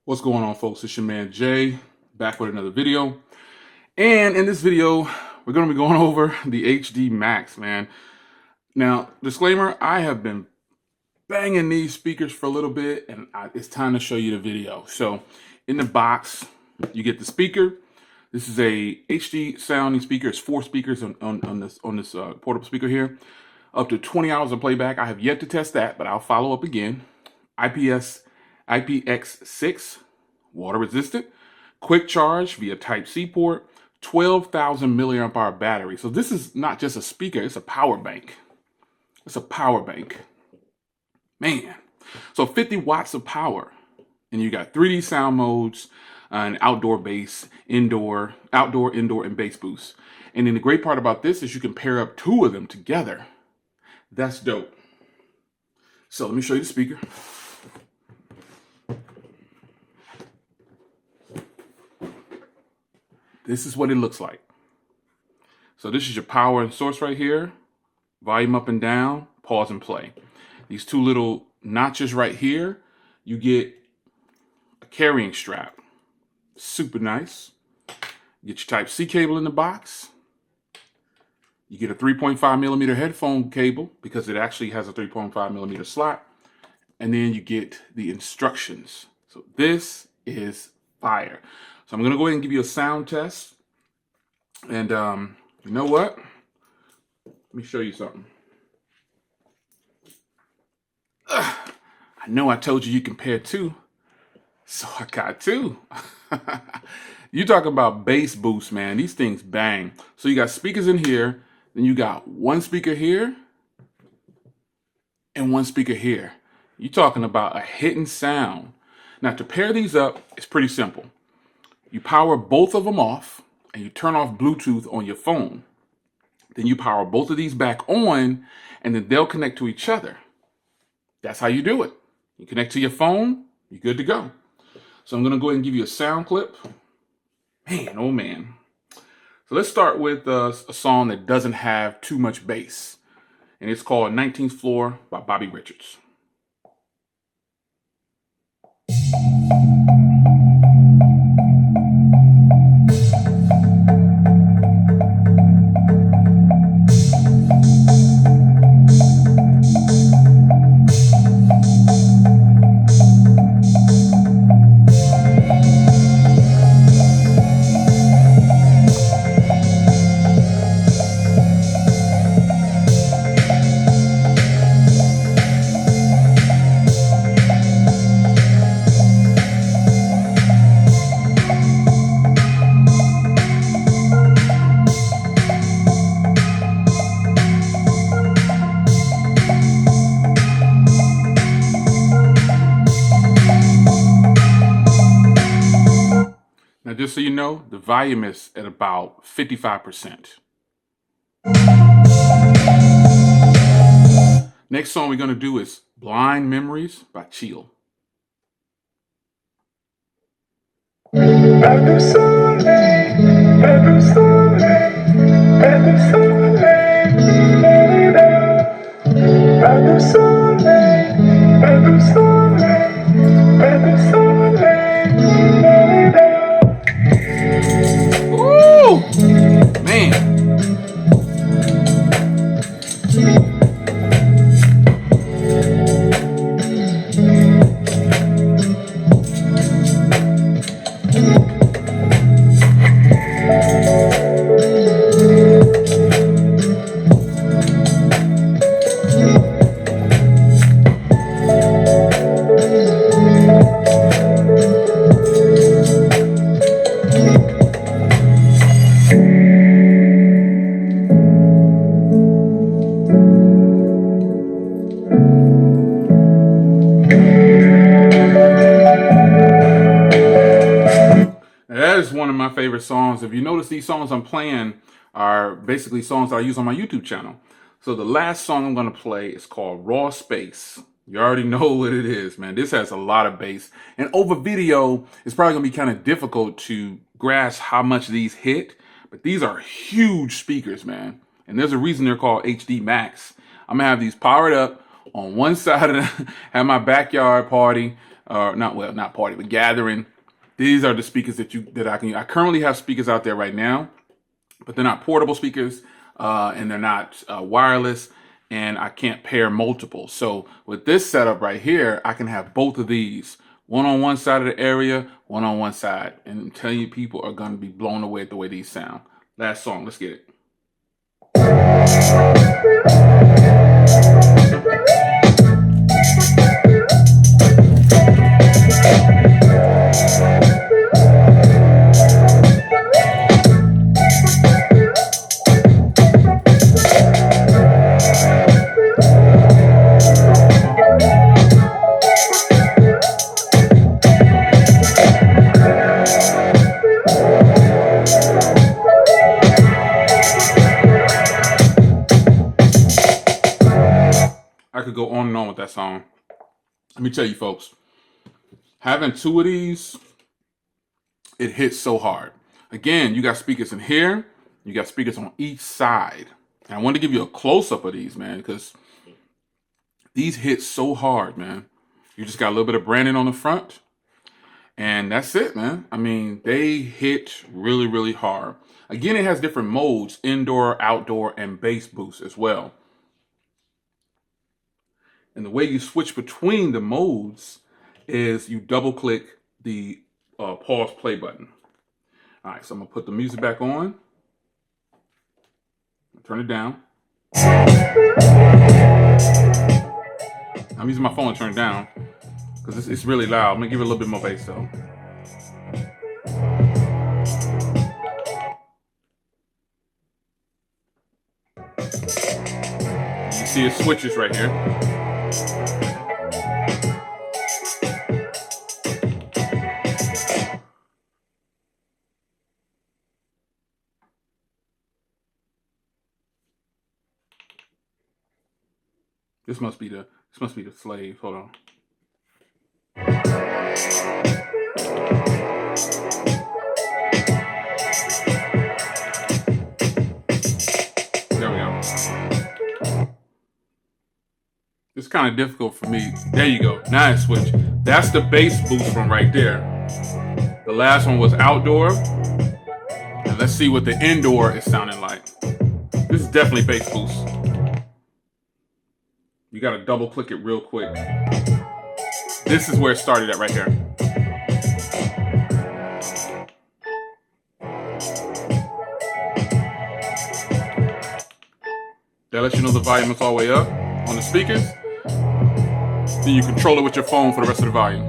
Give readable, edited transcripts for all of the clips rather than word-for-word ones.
What's going on, folks? It's your man Jay, back with another video. And in this video, we're going to be going over the HD Max, man. Now, disclaimer, I have been banging these speakers for a little bit, and it's time to show you the video. So, in the box, you get the speaker. This is a HD sounding speaker. It's 4 speakers on this portable speaker here. Up to 20 hours of playback. I have yet to test that, but I'll follow up again. IPX6, water resistant, quick charge via Type-C port, 12,000 milliamp hour battery. So this is not just a speaker, it's a power bank. It's a power bank. Man. So 50 watts of power. And you got 3D sound modes, and outdoor bass, outdoor, indoor, and bass boost. And then the great part about this is you can pair up 2 of them together. That's dope. So let me show you the speaker. This is what it looks like. So this is your power and source right here. Volume up and down, pause and play. These 2 little notches right here, you get a carrying strap. Super nice. You get your Type-C cable in the box. You get a 3.5 millimeter headphone cable because it actually has a 3.5 millimeter slot. And then you get the instructions. So this is fire. So I'm going to go ahead and give you a sound test. And you know what? Let me show you something. I know I told you can pair 2. So I got 2. You talk about bass boost, man. These things bang. So you got speakers in here. Then you got 1 speaker here. And 1 speaker here. You're talking about a hidden sound. Now to pair these up, it's pretty simple. You power both of them off and you turn off Bluetooth on your phone. Then you power both of these back on and then they'll connect to each other. That's how you do it. You connect to your phone, you're good to go. So I'm going to go ahead and give you a sound clip. Man, oh man. So let's start with a song that doesn't have too much bass. And it's called 19th Floor by Bobby Richards. Now, just so you know, the volume is at about 55%. Next song we're going to do is Blind Memories by Chill. Ooh, man. That is one of my favorite songs. If you notice, these songs I'm playing are basically songs that I use on my YouTube channel. So the last song I'm going to play is called Raw Space. You already know what it is, man. This has a lot of bass. And over video, it's probably going to be kind of difficult to grasp how much these hit. But these are huge speakers, man. And there's a reason they're called HD Max. I'm going to have these powered up on one side of have my backyard party. not party, but gathering. These are the speakers that I can use. I currently have speakers out there right now, but they're not portable speakers, and they're not wireless, and I can't pair multiple. So with this setup right here, I can have both of these, one on one side of the area, one on one side. And I'm telling you, people are going to be blown away at the way these sound. Last song, let's get it. I could go on and on with that song. Let me tell you, folks, having two of these, it hits so hard. Again, you got speakers in here, you got speakers on each side. And I wanted to give you a close-up of these, man, because these hit so hard, man. You just got a little bit of branding on the front, and that's it, man. I mean, they hit really, really hard. Again, it has different modes, indoor, outdoor, and bass boost as well. And the way you switch between the modes is you double click the pause play button. All right, so I'm gonna put the music back on. Turn it down. I'm using my phone to turn it down because it's really loud. I'm gonna give it a little bit more bass though. You see it switches right here. This must be the slave. Hold on. There we go. It's kind of difficult for me. There you go. Now it switched. That's the bass boost one right there. The last one was outdoor. And let's see what the indoor is sounding like. This is definitely bass boost. You got to double click it real quick. This is where it started at right here. That lets you know the volume is all the way up on the speakers. Then you control it with your phone for the rest of the volume.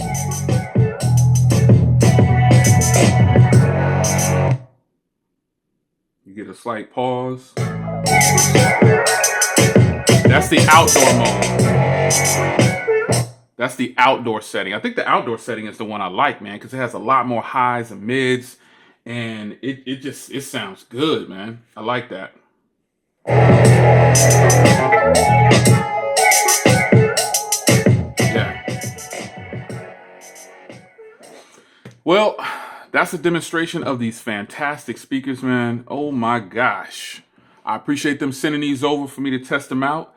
You get a slight pause. That's the outdoor mode. That's the outdoor setting. I think the outdoor setting is the one I like, man, because it has a lot more highs and mids, and it sounds good, man. I like that. Yeah. Well, that's a demonstration of these fantastic speakers, man. Oh my gosh. I appreciate them sending these over for me to test them out.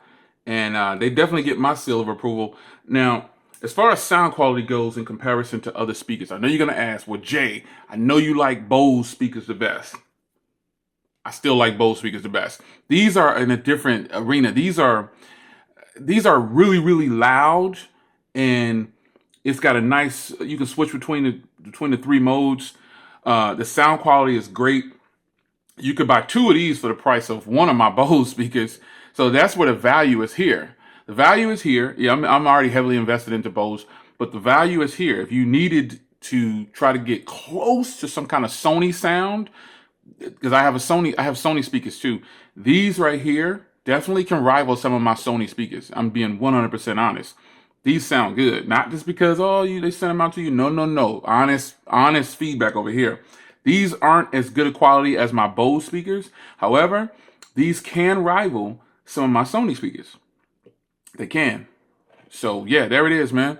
And they definitely get my seal of approval. Now, as far as sound quality goes in comparison to other speakers, I know you're going to ask, well, Jay, I know you like Bose speakers the best. I still like Bose speakers the best. These are in a different arena. These are really, really loud, and it's got a nice, you can switch between the three modes. The sound quality is great. You could buy two of these for the price of one of my Bose speakers. So that's where the value is here. The value is here. Yeah, I'm already heavily invested into Bose, but the value is here. If you needed to try to get close to some kind of Sony sound, because I have Sony speakers too. These right here definitely can rival some of my Sony speakers. I'm being 100% honest. These sound good. Not just because, they sent them out to you. No. Honest feedback over here. These aren't as good a quality as my Bose speakers. However, these can rival some of my Sony speakers. They can. So yeah, there it is, man.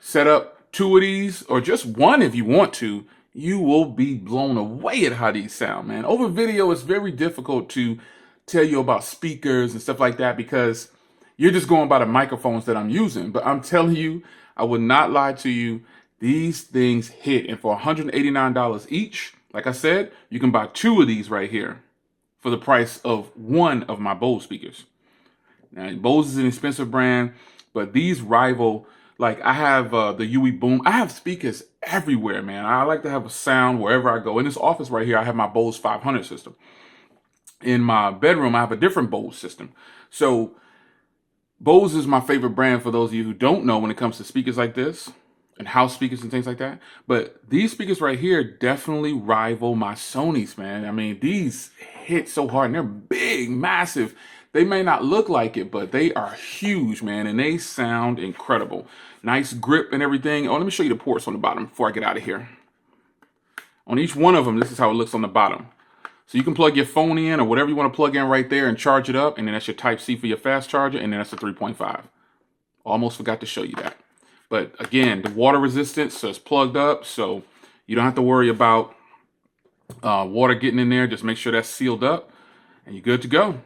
Set up two of these, or just one if you want to. You will be blown away at how these sound, man. Over video, it's very difficult to tell you about speakers and stuff like that because you're just going by the microphones that I'm using. But I'm telling you, I would not lie to you. These things hit. And for $189 each, like I said, you can buy 2 of these right here for the price of 1 of my Bose speakers. Now, Bose is an expensive brand, but these rival, like I have the UE Boom. I have speakers everywhere, man. I like to have a sound wherever I go. In this office right here, I have my Bose 500 system. In my bedroom, I have a different Bose system. So Bose is my favorite brand for those of you who don't know when it comes to speakers like this and house speakers and things like that. But these speakers right here definitely rival my Sonys, man. I mean, these hit so hard and they're big, massive. They may not look like it, but they are huge, man, and they sound incredible. Nice grip and everything. Oh, let me show you the ports on the bottom before I get out of here. On each one of them, this is how it looks on the bottom. So you can plug your phone in or whatever you want to plug in right there and charge it up. And then that's your Type-C for your fast charger. And then that's the 3.5. Almost forgot to show you that. But again, the water resistance, so it's plugged up. So you don't have to worry about water getting in there. Just make sure that's sealed up and you're good to go.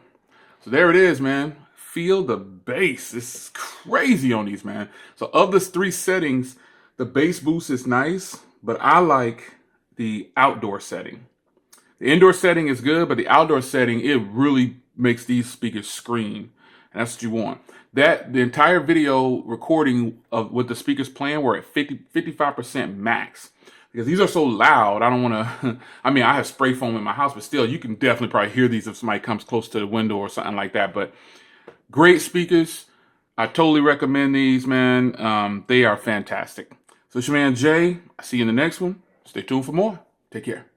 So there it is, man. Feel the bass. It's crazy on these, man. So of the 3 settings, the bass boost is nice, but I like the outdoor setting. The indoor setting is good, but the outdoor setting, it really makes these speakers scream. And that's what you want. The entire video recording of with the speakers playing were at 55% max. Because these are so loud, I don't want to, I mean, I have spray foam in my house, but still, you can definitely probably hear these if somebody comes close to the window or something like that. But great speakers. I totally recommend these, man. They are fantastic. So it's your man, Jay. I'll see you in the next one. Stay tuned for more. Take care.